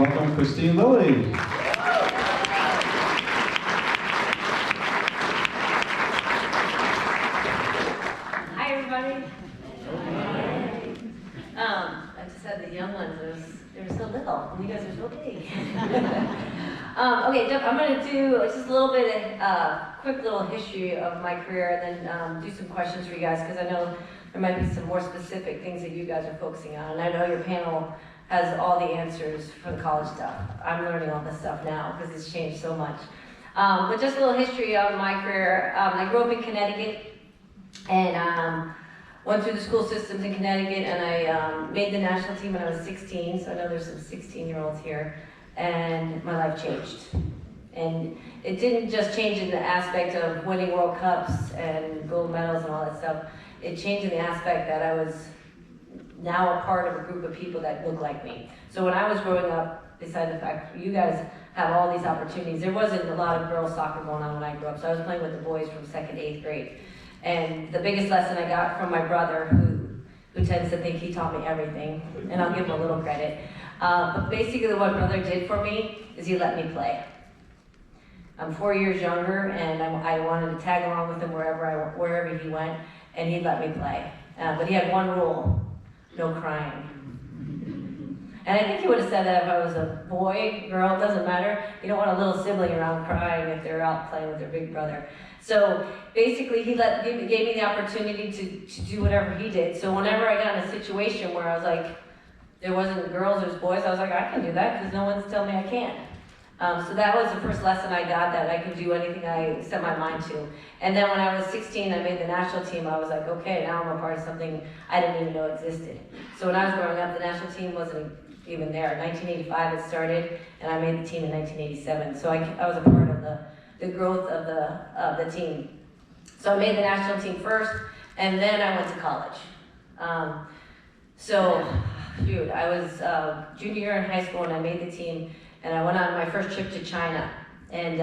welcome Kristine Lilly. Hi, everybody. I just had the young ones. They were so little, and you guys are so big. Okay, I'm going to do just a little bit of quick little history of my career, and then do some questions for you guys, because I know there might be some more specific things that you guys are focusing on, and I know your panel has all the answers for the college stuff. I'm learning all this stuff now because it's changed so much. But just a little history of my career. I grew up in Connecticut, and went through the school systems in Connecticut, and I made the national team when I was 16, so I know there's some 16-year-olds here, and my life changed. And it didn't just change in the aspect of winning World Cups and gold medals and all that stuff. It changed in the aspect that I was now a part of a group of people that look like me. So when I was growing up, besides the fact you guys have all these opportunities, there wasn't a lot of girls soccer going on when I grew up, so I was playing with the boys from 2nd to 8th grade. And the biggest lesson I got from my brother, who tends to think he taught me everything, and I'll give him a little credit. But basically what brother did for me is he let me play. I'm 4 years younger, and I wanted to tag along with him wherever he went, and he let me play. But he had one rule: no crying. And I think he would have said that if I was a boy, girl, it doesn't matter. You don't want a little sibling around crying if they're out playing with their big brother. So basically he gave me the opportunity to do whatever he did. So whenever I got in a situation where I was like, there wasn't girls, there's boys, I was like, I can do that because no one's telling me I can't. So that was the first lesson I got, that I could do anything I set my mind to. And then when I was 16, I made the national team. I was like, okay, now I'm a part of something I didn't even know existed. So when I was growing up, the national team wasn't even there. In 1985 it started, and I made the team in 1987. So I was a part of the growth of the team. So I made the national team first, and then I went to college. I was junior year in high school, and I made the team, and I went on my first trip to China. And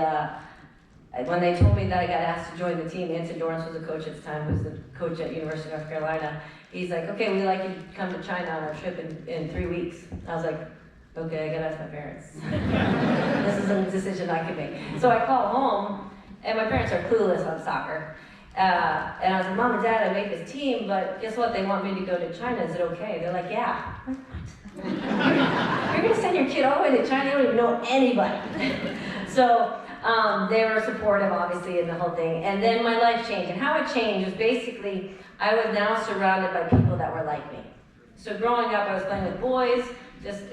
when they told me that I got asked to join the team, Anson Dorrance was the coach at the time, who was the coach at University of North Carolina. He's like, okay, we'd like you to come to China on our trip in 3 weeks. I was like, okay, I gotta ask my parents. This is a decision I can make. So I call home, and my parents are clueless on soccer. And I was like, Mom and Dad, I made this team, but guess what? They want me to go to China. Is it okay? They're like, yeah. I'm like, what? You're gonna send your kid all the way to China? You don't even know anybody. So they were supportive, obviously, in the whole thing. And then my life changed. And how it changed was basically, I was now surrounded by people that were like me. So growing up, I was playing with boys,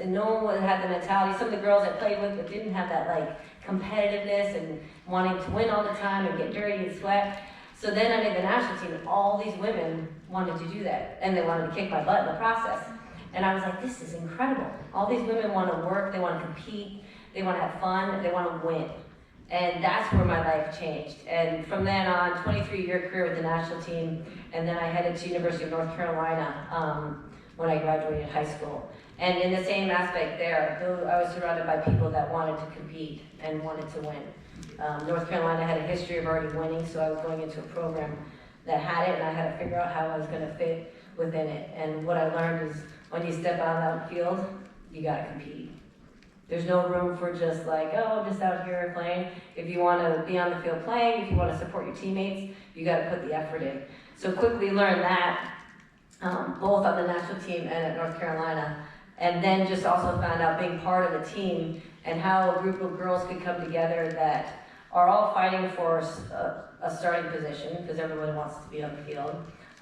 and no one had the mentality. Some of the girls I played with but didn't have that competitiveness and wanting to win all the time and get dirty and sweat. So then I made the national team, and all these women wanted to do that, and they wanted to kick my butt in the process. And I was like, this is incredible. All these women want to work, they want to compete, they want to have fun, they want to win. And that's where my life changed. And from then on, 23-year career with the national team, and then I headed to University of North Carolina when I graduated high school. And in the same aspect there, I was surrounded by people that wanted to compete and wanted to win. North Carolina had a history of already winning, so I was going into a program that had it, and I had to figure out how I was going to fit within it. And what I learned is when you step out on that field, you got to compete. There's no room for just just out here playing. If you want to be on the field playing, if you want to support your teammates, you got to put the effort in. So quickly learned that, both on the national team and at North Carolina. And then just also found out being part of a team and how a group of girls could come together that are all fighting for a starting position, because everybody wants to be on the field,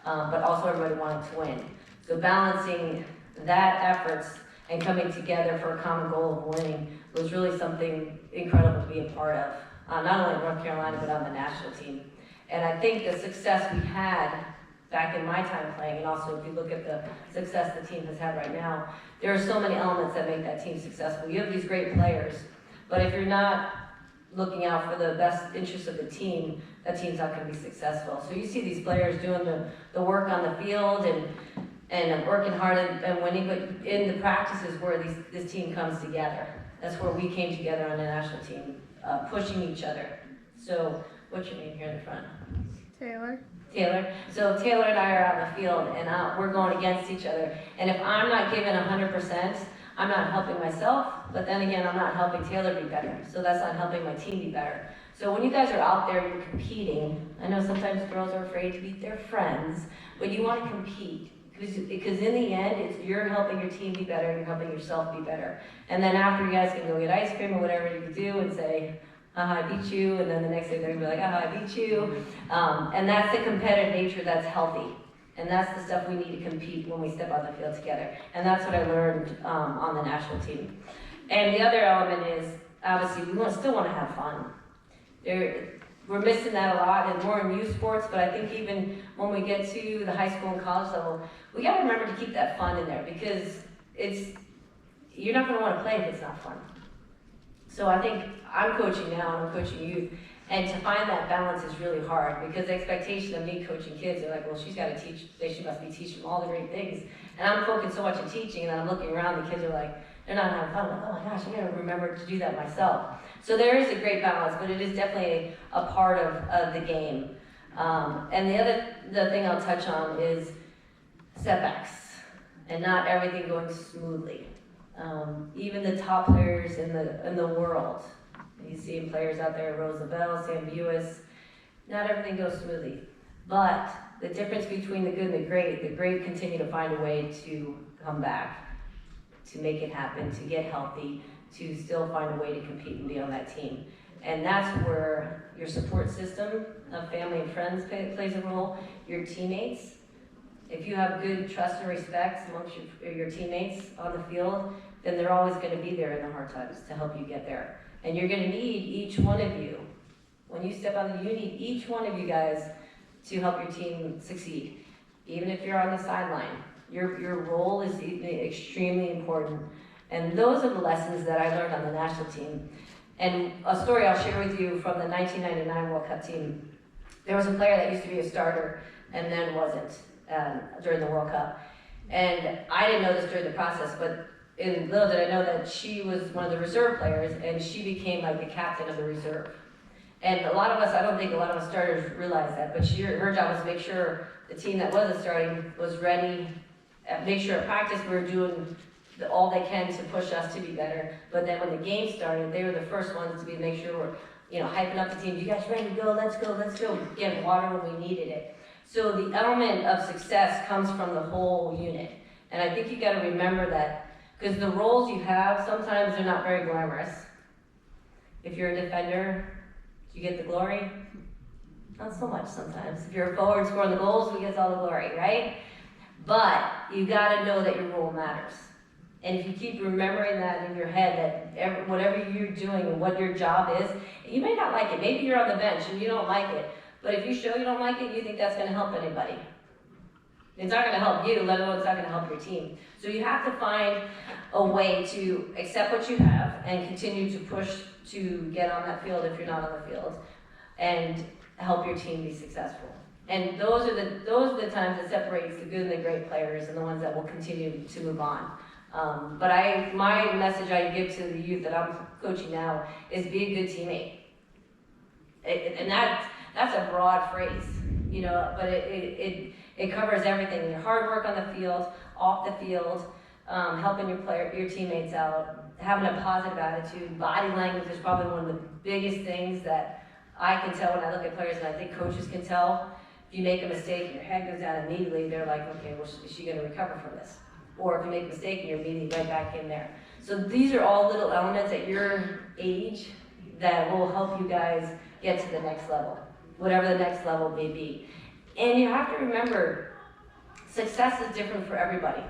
but also everybody wanting to win. So balancing that efforts and coming together for a common goal of winning was really something incredible to be a part of, not only in North Carolina, but on the national team. And I think the success we had back in my time playing, and also if you look at the success the team has had right now, there are so many elements that make that team successful. You have these great players, but if you're not looking out for the best interests of the team, that team's not going to be successful. So you see these players doing the work on the field and working hard and winning, but in the practices where this team comes together. That's where we came together on the national team, pushing each other. So what's your name here in the front? Taylor. Taylor. So Taylor and I are out in the field, and we're going against each other. And if I'm not giving 100%, I'm not helping myself, but then again, I'm not helping Taylor be better. So that's not helping my team be better. So when you guys are out there, you're competing. I know sometimes girls are afraid to beat their friends, but you want to compete. Because in the end, you're helping your team be better, and you're helping yourself be better. And then after, you guys can go get ice cream or whatever you do and say, I beat you, and then the next day they're gonna be like, I beat you. And that's the competitive nature that's healthy. And that's the stuff we need to compete when we step on the field together. And that's what I learned on the national team. And the other element is, obviously, we still want to have fun. We're missing that a lot, and more in youth sports, but I think even when we get to the high school and college level, we gotta remember to keep that fun in there, because you're not gonna wanna play if it's not fun. So I think I'm coaching now, and I'm coaching youth, and to find that balance is really hard, because the expectation of me coaching kids, they're like, well, she must be teaching them all the great things. And I'm focused so much on teaching, and I'm looking around, the kids are like, they're not having fun. I'm like, oh my gosh, I gotta remember to do that myself. So there is a great balance, but it is definitely a part of the game. And the thing I'll touch on is setbacks, and not everything going smoothly. Even the top players in the world, you see players out there, Roosevelt, Sam Buis, not everything goes smoothly. But the difference between the good and the great continue to find a way to come back, to make it happen, to get healthy, to still find a way to compete and be on that team. And that's where your support system of family and friends plays a role, your teammates. If you have good trust and respect amongst your teammates on the field, then they're always gonna be there in the hard times to help you get there. And you're gonna need each one of you. When you step out, you need each one of you guys to help your team succeed. Even if you're on the sideline, your role is extremely important. And those are the lessons that I learned on the national team. And a story I'll share with you from the 1999 World Cup team. There was a player that used to be a starter and then wasn't during the World Cup. And I didn't know this during the process, but little did I know that she was one of the reserve players, and she became like the captain of the reserve. And a lot of us, I don't think a lot of us starters realize that, but her job was to make sure the team that wasn't starting was ready, make sure at practice we were doing all they can to push us to be better. But then when the game started, they were the first ones to make sure we're hyping up the team. You guys ready to go? Let's go. Getting water when we needed it. So the element of success comes from the whole unit. And I think you got to remember that, because the roles you have, sometimes they're not very glamorous. If you're a defender, do you get the glory? Not so much sometimes. If you're a forward scoring the goals, we get all the glory, right? But you got to know that your role matters. And if you keep remembering that in your head, that whatever you're doing and what your job is, you may not like it. Maybe you're on the bench and you don't like it. But if you show you don't like it, you think that's going to help anybody. It's not going to help you, let alone it's not going to help your team. So you have to find a way to accept what you have and continue to push to get on that field if you're not on the field, and help your team be successful. And those are the times that separates the good and the great players and the ones that will continue to move on. But my message I give to the youth that I'm coaching now is be a good teammate. And that's a broad phrase, but it covers everything. Your hard work on the field, off the field, helping your teammates out, having a positive attitude. Body language is probably one of the biggest things that I can tell when I look at players, and I think coaches can tell. If you make a mistake and your head goes down immediately, they're like, okay, well, is she going to recover from this? Or if you make a mistake and you're immediately right back in there. So these are all little elements at your age that will help you guys get to the next level, whatever the next level may be. And you have to remember, success is different for everybody.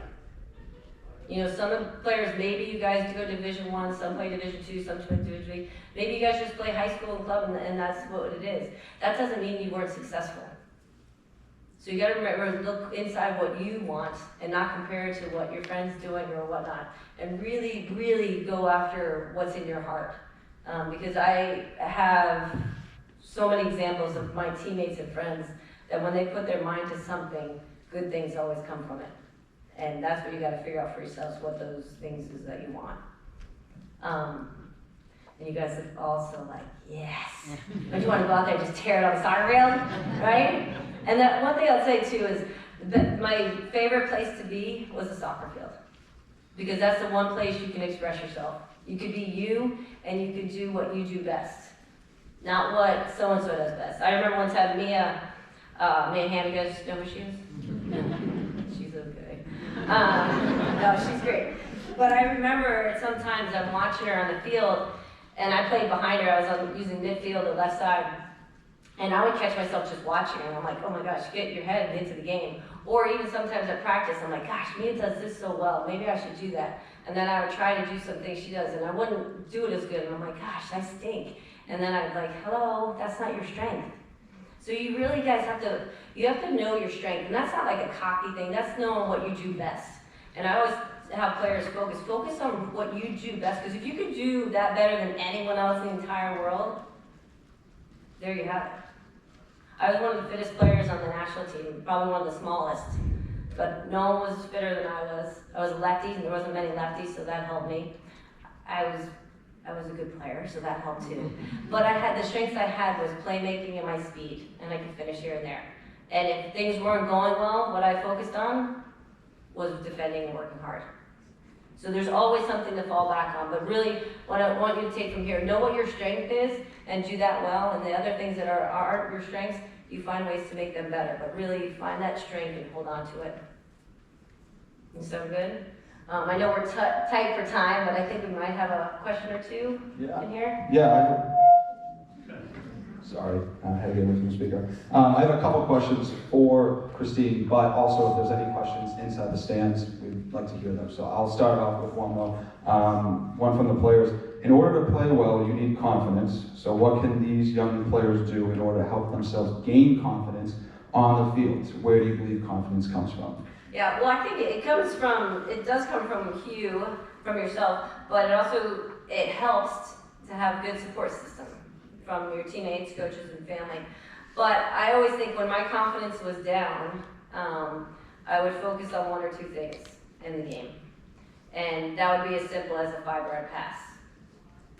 Some of the players, maybe you guys go Division I, some play Division II, some play Division III. Maybe you guys just play high school and club, and that's what it is. That doesn't mean you weren't successful. So you got to remember, look inside what you want and not compare it to what your friend's doing or whatnot. And really, really go after what's in your heart. Because I have so many examples of my teammates and friends that when they put their mind to something, good things always come from it. And that's what you got to figure out for yourselves, what those things is that you want. And you guys are also like, yes. Don't you want to go out there and just tear it on the soccer field, right? And that one thing I'll say too is that my favorite place to be was a soccer field. Because that's the one place you can express yourself. You could be you, and you could do what you do best, not what so-and-so does best. I remember one time Mia Hamm, you guys know who she is? She's okay. No, she's great. But I remember sometimes I'm watching her on the field, and I played behind her. I was using midfield or left side, and I would catch myself just watching her, and I'm like, oh my gosh, get your head into the game. Or even sometimes at practice, I'm like, gosh, Mia does this so well, maybe I should do that. And then I would try to do some things she does, and I wouldn't do it as good, and I'm like, gosh, I stink. And then I'd like, hello, that's not your strength. So you really guys have to know your strength, and that's not like a cocky thing, that's knowing what you do best. And I always have players focus on what you do best, because if you could do that better than anyone else in the entire world, there you have it. I was one of the fittest players on the national team, probably one of the smallest, but no one was fitter than I was. I was a lefty, and there wasn't many lefties, so that helped me. I was a good player, so that helped too. But the strengths I had was playmaking and my speed, and I could finish here and there. And if things weren't going well, what I focused on was defending and working hard. So there's always something to fall back on, but really what I want you to take from here, know what your strength is and do that well, and the other things that aren't your strengths, you find ways to make them better, but really find that strength and hold on to it. So good? I know we're tight for time, but I think we might have a question or two in here. Yeah. Sorry, I had to get away from the speaker. I have a couple questions for Kristine, but also if there's any questions inside the stands, we'd like to hear them. So I'll start off with one though. One from the players. In order to play well, you need confidence. So what can these young players do in order to help themselves gain confidence on the field? Where do you believe confidence comes from? Yeah, well, I think it does come from you, from yourself, but it helps to have a good support system from your teammates, coaches, and family. But I always think when my confidence was down, I would focus on one or two things in the game. And that would be as simple as a 5-yard pass.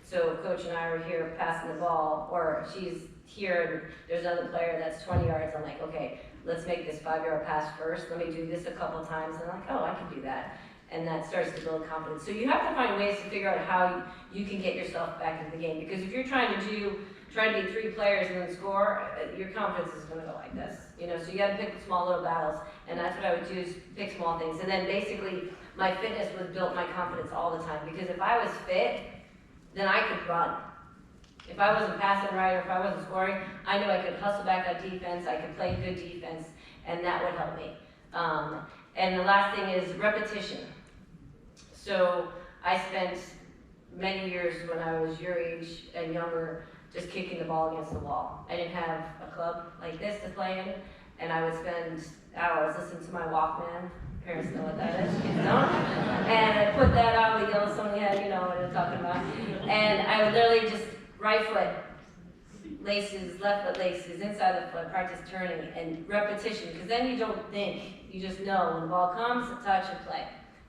So if Coach and I were here passing the ball, or she's here and there's another player that's 20 yards, I'm like, okay, let's make this 5-yard pass first. Let me do this a couple times. And I'm like, oh, I can do that. And that starts to build confidence. So you have to find ways to figure out how you can get yourself back into the game. Because if you're trying to be 3 players and then score, your confidence is going to go like this. So you got to pick small little battles. And that's what I would do, is pick small things. And then basically, my fitness was built my confidence all the time. Because if I was fit, then I could run. If I wasn't passing right, or if I wasn't scoring, I knew I could hustle back on defense, I could play good defense, and that would help me. And the last thing is repetition. So I spent many years when I was your age and younger just kicking the ball against the wall. I didn't have a club like this to play in, and I would spend hours listening to my Walkman. Parents know what that is, kids don't. And I put that on, the yellow song we had, you know what I'm talking about. And I would literally just right foot, laces, left foot laces, inside the foot, practice turning, and repetition, because then you don't think, you just know when the ball comes, touch and play.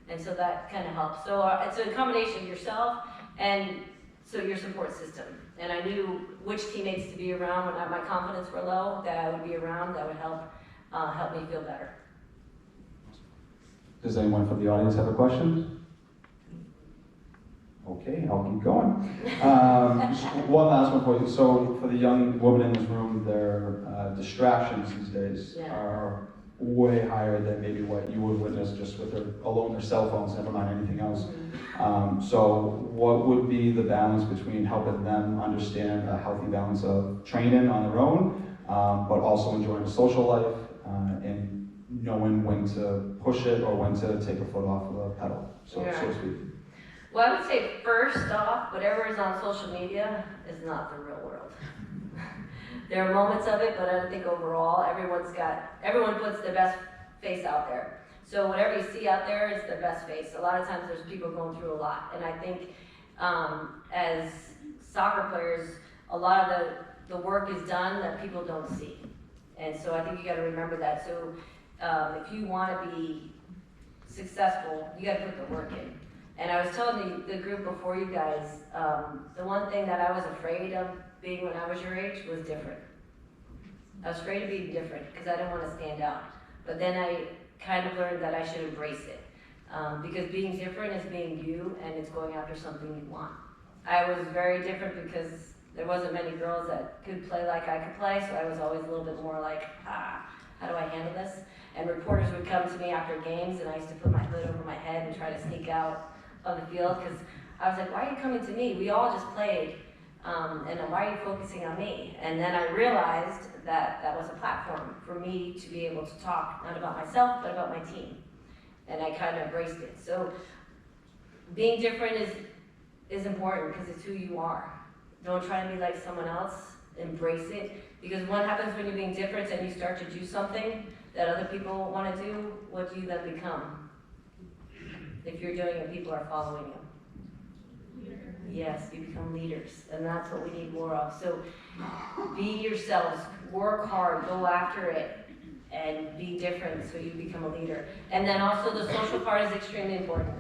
And so that kind of helps. So it's a combination of yourself and so your support system. And I knew which teammates to be around when my confidence were low, that I would be around, that would help me feel better. Does anyone from the audience have a question? Okay, I'll keep going. One last one for you. So for the young women in this room, their distractions these days are way higher than maybe what you would witness just with their cell phones, never mind anything else. So what would be the balance between helping them understand a healthy balance of training on their own, but also enjoying a social life, and knowing when to push it or when to take a foot off the pedal, so to speak? Well, I would say first off, whatever is on social media is not the real world. There are moments of it, but I don't think overall everyone puts their best face out there. So whatever you see out there is their best face. A lot of times there's people going through a lot. And I think as soccer players, a lot of the work is done that people don't see. And so I think you gotta remember that. So if you wanna be successful, you gotta put the work in. And I was telling the group before you guys, the one thing that I was afraid of being when I was your age was different. I was afraid of being different because I didn't want to stand out. But then I kind of learned that I should embrace it. Because being different is being you, and it's going after something you want. I was very different because there wasn't many girls that could play like I could play, so I was always a little bit more like, how do I handle this? And reporters would come to me after games, and I used to put my hood over my head and try to sneak out on the field, because I was like, why are you coming to me? We all just played, and why are you focusing on me? And then I realized that that was a platform for me to be able to talk, not about myself, but about my team. And I kind of embraced it. So being different is important because it's who you are. Don't try to be like someone else, embrace it. Because what happens when you're being different and you start to do something that other people want to do, what do you then become? If you're doing it, people are following you. Yes, you become leaders, and that's what we need more of. So be yourselves, work hard, go after it, and be different so you become a leader. And then also the social part is extremely important.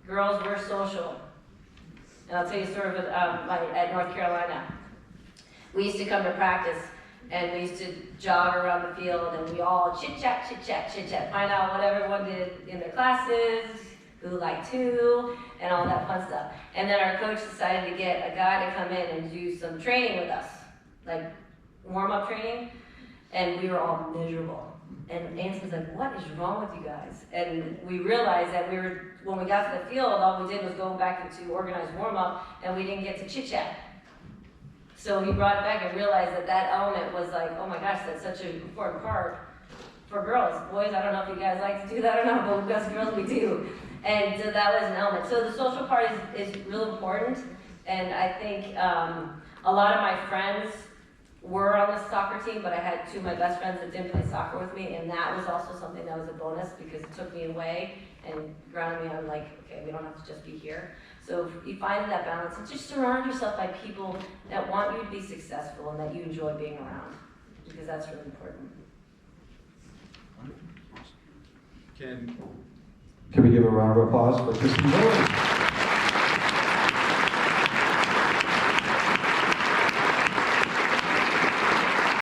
Girls, we're social. And I'll tell you a story at North Carolina. We used to come to practice, and we used to jog around the field, and we all chit-chat, find out what everyone did in their classes, who liked who, and all that fun stuff. And then our coach decided to get a guy to come in and do some training with us, like warm-up training, and we were all miserable. And Nancy was like, what is wrong with you guys? And we realized that when we got to the field, all we did was go back into organized warm-up, and we didn't get to chit-chat. So he brought it back and realized that element was like, oh my gosh, that's such an important part for girls. Boys, I don't know if you guys like to do that or not, but us girls, we do. And so that was an element. So the social part is real important. And I think a lot of my friends were on the soccer team, but I had two of my best friends that didn't play soccer with me, and that was also something that was a bonus because it took me away and grounded me on like, okay, we don't have to just be here. So if you find that balance, and just surround yourself by people that want you to be successful and that you enjoy being around, because that's really important. Can we give a round of applause for Kristine?